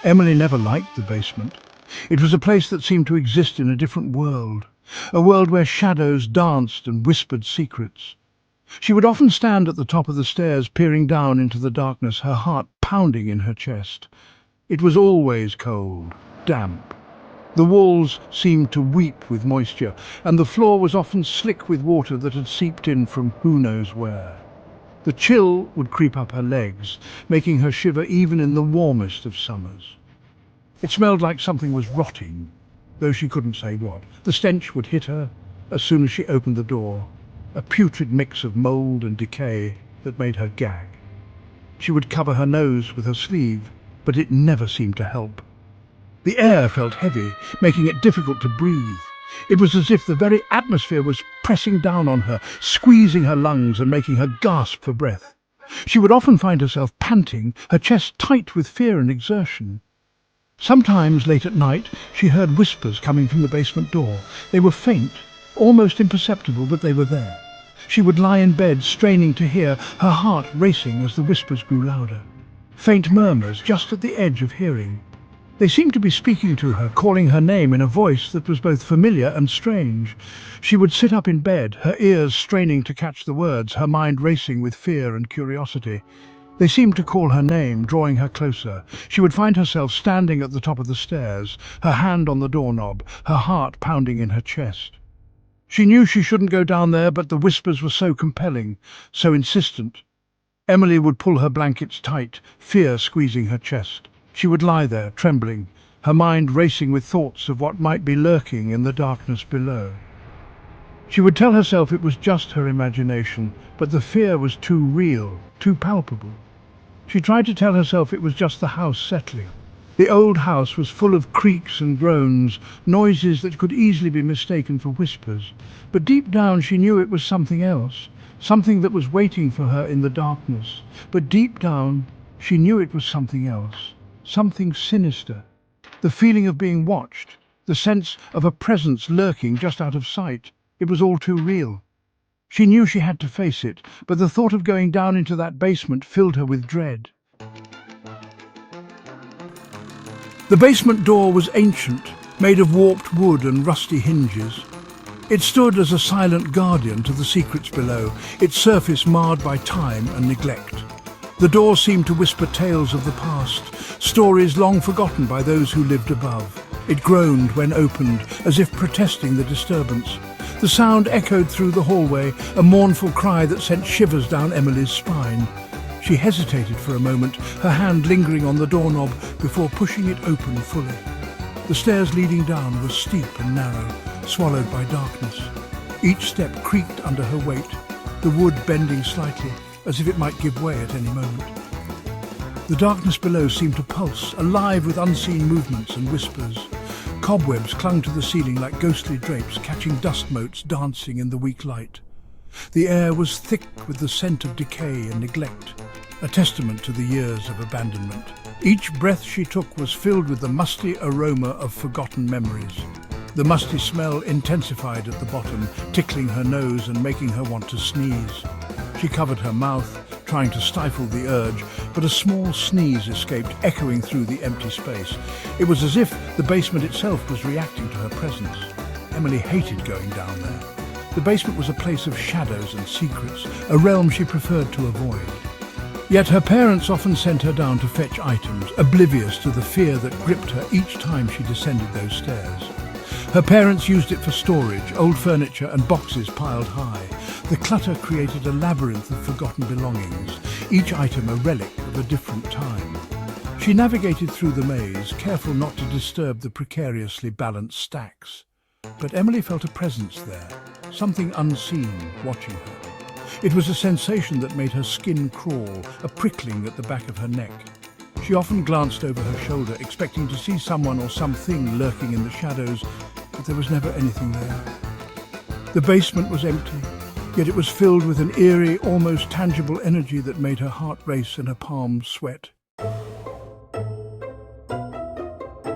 Emily never liked the basement. It was a place that seemed to exist in a different world, a world where shadows danced and whispered secrets. She would often stand at the top of the stairs, peering down into the darkness, her heart pounding in her chest. It was always cold, damp. The walls seemed to weep with moisture, and the floor was often slick with water that had seeped in from who knows where. The chill would creep up her legs, making her shiver even in the warmest of summers. It smelled like something was rotting, though she couldn't say what. The stench would hit her as soon as she opened the door, a putrid mix of mould and decay that made her gag. She would cover her nose with her sleeve, but it never seemed to help. The air felt heavy, making it difficult to breathe. It was as if the very atmosphere was pressing down on her, squeezing her lungs and making her gasp for breath. She would often find herself panting, her chest tight with fear and exertion. Sometimes, late at night, she heard whispers coming from the basement door. They were faint, almost imperceptible, but they were there. She would lie in bed, straining to hear, her heart racing as the whispers grew louder. Faint murmurs just at the edge of hearing. They seemed to be speaking to her, calling her name in a voice that was both familiar and strange. She would sit up in bed, her ears straining to catch the words, her mind racing with fear and curiosity. They seemed to call her name, drawing her closer. She would find herself standing at the top of the stairs, her hand on the doorknob, her heart pounding in her chest. She knew she shouldn't go down there, but the whispers were so compelling, so insistent. Emily would pull her blankets tight, fear squeezing her chest. She would lie there, trembling, her mind racing with thoughts of what might be lurking in the darkness below. She would tell herself it was just her imagination, but the fear was too real, too palpable. She tried to tell herself it was just the house settling. The old house was full of creaks and groans, noises that could easily be mistaken for whispers. But deep down she knew it was something else, something that was waiting for her in the darkness. But deep down she knew it was something else, something sinister. The feeling of being watched, the sense of a presence lurking just out of sight. It was all too real. She knew she had to face it, but the thought of going down into that basement filled her with dread. The basement door was ancient, made of warped wood and rusty hinges. It stood as a silent guardian to the secrets below, its surface marred by time and neglect. The door seemed to whisper tales of the past, stories long forgotten by those who lived above. It groaned when opened, as if protesting the disturbance. The sound echoed through the hallway, a mournful cry that sent shivers down Emily's spine. She hesitated for a moment, her hand lingering on the doorknob before pushing it open fully. The stairs leading down were steep and narrow, swallowed by darkness. Each step creaked under her weight, the wood bending slightly, as if it might give way at any moment. The darkness below seemed to pulse, alive with unseen movements and whispers. Cobwebs clung to the ceiling like ghostly drapes, catching dust motes dancing in the weak light. The air was thick with the scent of decay and neglect, a testament to the years of abandonment. Each breath she took was filled with the musty aroma of forgotten memories. The musty smell intensified at the bottom, tickling her nose and making her want to sneeze. She covered her mouth, trying to stifle the urge, but a small sneeze escaped, echoing through the empty space. It was as if the basement itself was reacting to her presence. Emily hated going down there. The basement was a place of shadows and secrets, a realm she preferred to avoid. Yet her parents often sent her down to fetch items, oblivious to the fear that gripped her each time she descended those stairs. Her parents used it for storage, old furniture and boxes piled high. The clutter created a labyrinth of forgotten belongings, each item a relic of a different time. She navigated through the maze, careful not to disturb the precariously balanced stacks. But Emily felt a presence there, something unseen watching her. It was a sensation that made her skin crawl, a prickling at the back of her neck. She often glanced over her shoulder, expecting to see someone or something lurking in the shadows, but there was never anything there. The basement was empty, yet it was filled with an eerie, almost tangible energy that made her heart race and her palms sweat.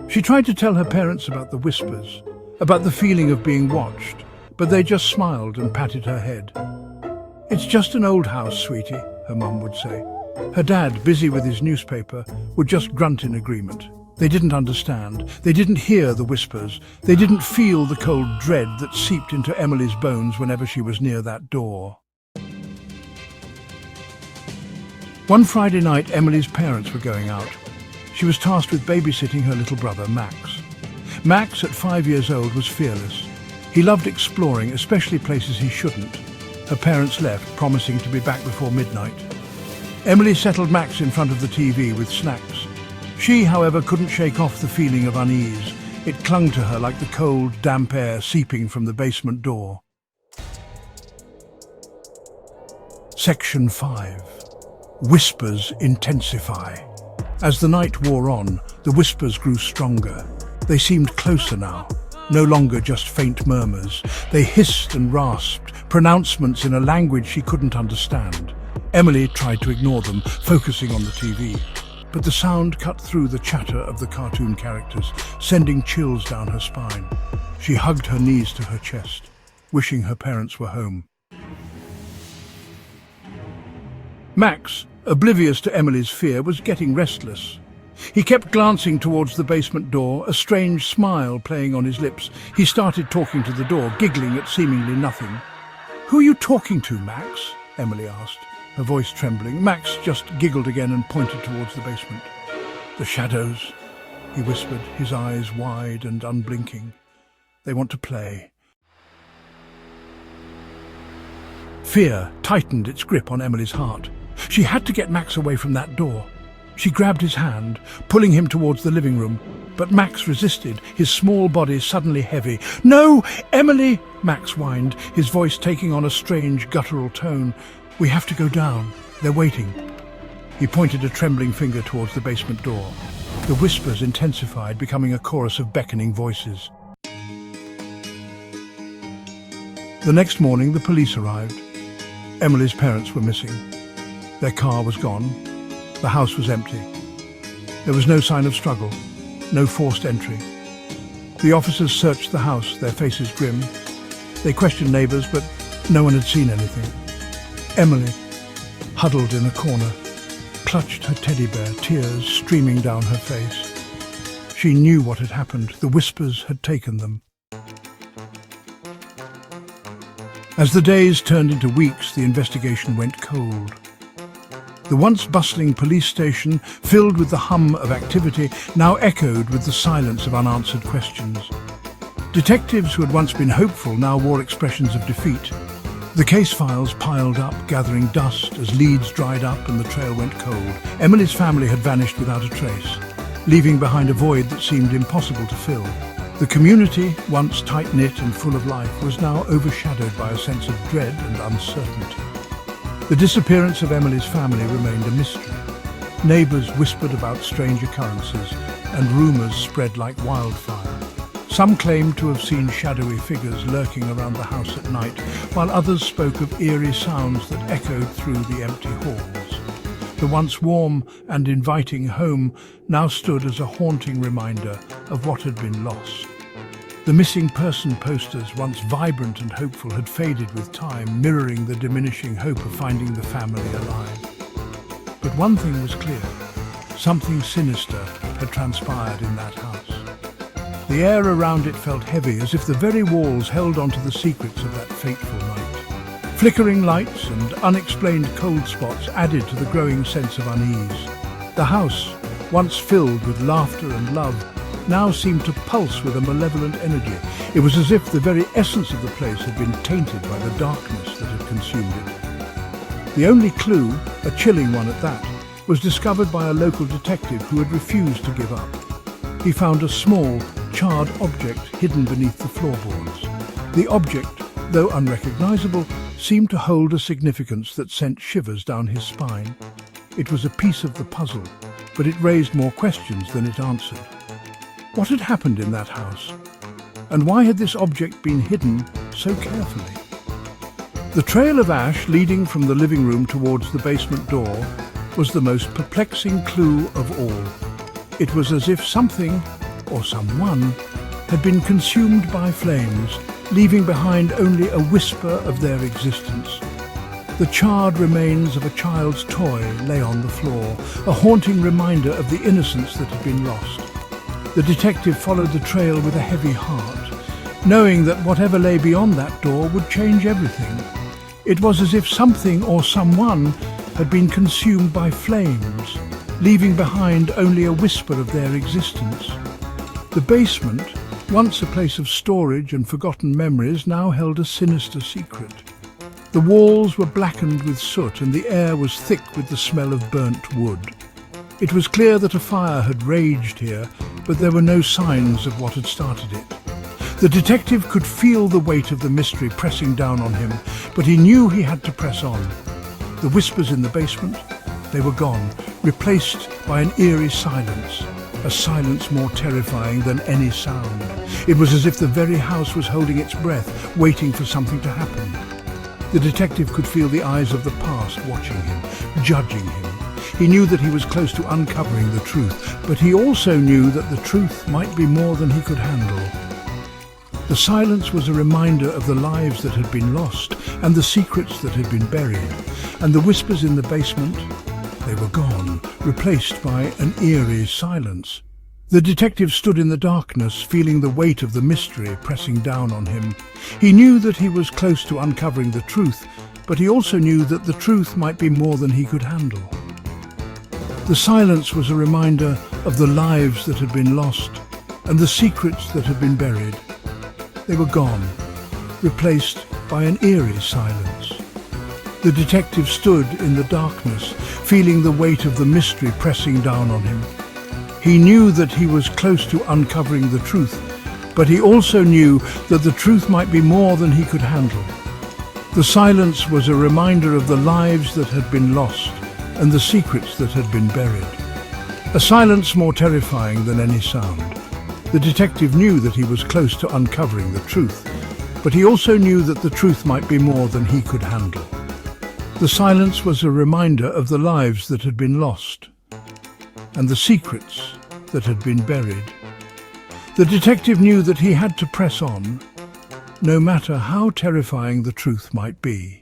She tried to tell her parents about the whispers, about the feeling of being watched, but they just smiled and patted her head. "It's just an old house, sweetie," her mum would say. Her dad, busy with his newspaper, would just grunt in agreement. They didn't understand. They didn't hear the whispers. They didn't feel the cold dread that seeped into Emily's bones whenever she was near that door. One Friday night, Emily's parents were going out. She was tasked with babysitting her little brother, Max. Max, at 5 years old, was fearless. He loved exploring, especially places he shouldn't. Her parents left, promising to be back before midnight. Emily settled Max in front of the TV with snacks. She, however, couldn't shake off the feeling of unease. It clung to her like the cold, damp air seeping from the basement door. Section 5. Whispers intensify. As the night wore on, the whispers grew stronger. They seemed closer now, no longer just faint murmurs. They hissed and rasped, pronouncements in a language she couldn't understand. Emily tried to ignore them, focusing on the TV. But the sound cut through the chatter of the cartoon characters, sending chills down her spine. She hugged her knees to her chest, wishing her parents were home. Max, oblivious to Emily's fear, was getting restless. He kept glancing towards the basement door, a strange smile playing on his lips. He started talking to the door, giggling at seemingly nothing. "Who are you talking to, Max?" Emily asked, her voice trembling. Max just giggled again and pointed towards the basement. "The shadows," he whispered, his eyes wide and unblinking. "They want to play." Fear tightened its grip on Emily's heart. She had to get Max away from that door. She grabbed his hand, pulling him towards the living room, but Max resisted, his small body suddenly heavy. "No, Emily!" Max whined, his voice taking on a strange guttural tone. "We have to go down. They're waiting." He pointed a trembling finger towards the basement door. The whispers intensified, becoming a chorus of beckoning voices. The next morning, the police arrived. Emily's parents were missing. Their car was gone. The house was empty. There was no sign of struggle, no forced entry. The officers searched the house, their faces grim. They questioned neighbours, but no one had seen anything. Emily, huddled in a corner, clutched her teddy bear, tears streaming down her face. She knew what had happened. The whispers had taken them. As the days turned into weeks, the investigation went cold. The once bustling police station, filled with the hum of activity, now echoed with the silence of unanswered questions. Detectives who had once been hopeful now wore expressions of defeat. The case files piled up, gathering dust as leads dried up and the trail went cold. Emily's family had vanished without a trace, leaving behind a void that seemed impossible to fill. The community, once tight-knit and full of life, was now overshadowed by a sense of dread and uncertainty. The disappearance of Emily's family remained a mystery. Neighbours whispered about strange occurrences, and rumours spread like wildfire. Some claimed to have seen shadowy figures lurking around the house at night, while others spoke of eerie sounds that echoed through the empty halls. The once warm and inviting home now stood as a haunting reminder of what had been lost. The missing person posters, once vibrant and hopeful, had faded with time, mirroring the diminishing hope of finding the family alive. But one thing was clear. Something sinister had transpired in that house. The air around it felt heavy, as if the very walls held onto the secrets of that fateful night. Flickering lights and unexplained cold spots added to the growing sense of unease. The house, once filled with laughter and love, now seemed to pulse with a malevolent energy. It was as if the very essence of the place had been tainted by the darkness that had consumed it. The only clue, a chilling one at that, was discovered by a local detective who had refused to give up. He found a small, charred object hidden beneath the floorboards. The object, though unrecognizable, seemed to hold a significance that sent shivers down his spine. It was a piece of the puzzle, but it raised more questions than it answered. What had happened in that house? And why had this object been hidden so carefully? The trail of ash leading from the living room towards the basement door was the most perplexing clue of all. It was as if something, or someone, had been consumed by flames, leaving behind only a whisper of their existence. The charred remains of a child's toy lay on the floor, a haunting reminder of the innocence that had been lost. The detective followed the trail with a heavy heart, knowing that whatever lay beyond that door would change everything. It was as if something or someone had been consumed by flames, leaving behind only a whisper of their existence. The basement, once a place of storage and forgotten memories, now held a sinister secret. The walls were blackened with soot and the air was thick with the smell of burnt wood. It was clear that a fire had raged here, but there were no signs of what had started it. The detective could feel the weight of the mystery pressing down on him, but he knew he had to press on. The whispers in the basement, they were gone, replaced by an eerie silence, a silence more terrifying than any sound. It was as if the very house was holding its breath, waiting for something to happen. The detective could feel the eyes of the past watching him, judging him. He knew that he was close to uncovering the truth, but he also knew that the truth might be more than he could handle. The silence was a reminder of the lives that had been lost and the secrets that had been buried, and the whispers in the basement, they were gone, replaced by an eerie silence. The detective stood in the darkness, feeling the weight of the mystery pressing down on him. He knew that he was close to uncovering the truth, but he also knew that the truth might be more than he could handle. The silence was a reminder of the lives that had been lost and the secrets that had been buried. They were gone, replaced by an eerie silence. The detective stood in the darkness, feeling the weight of the mystery pressing down on him. He knew that he was close to uncovering the truth, but he also knew that the truth might be more than he could handle. The silence was a reminder of the lives that had been lost and the secrets that had been buried. A silence more terrifying than any sound. The detective knew that he was close to uncovering the truth, but he also knew that the truth might be more than he could handle. The silence was a reminder of the lives that had been lost and the secrets that had been buried. The detective knew that he had to press on, no matter how terrifying the truth might be.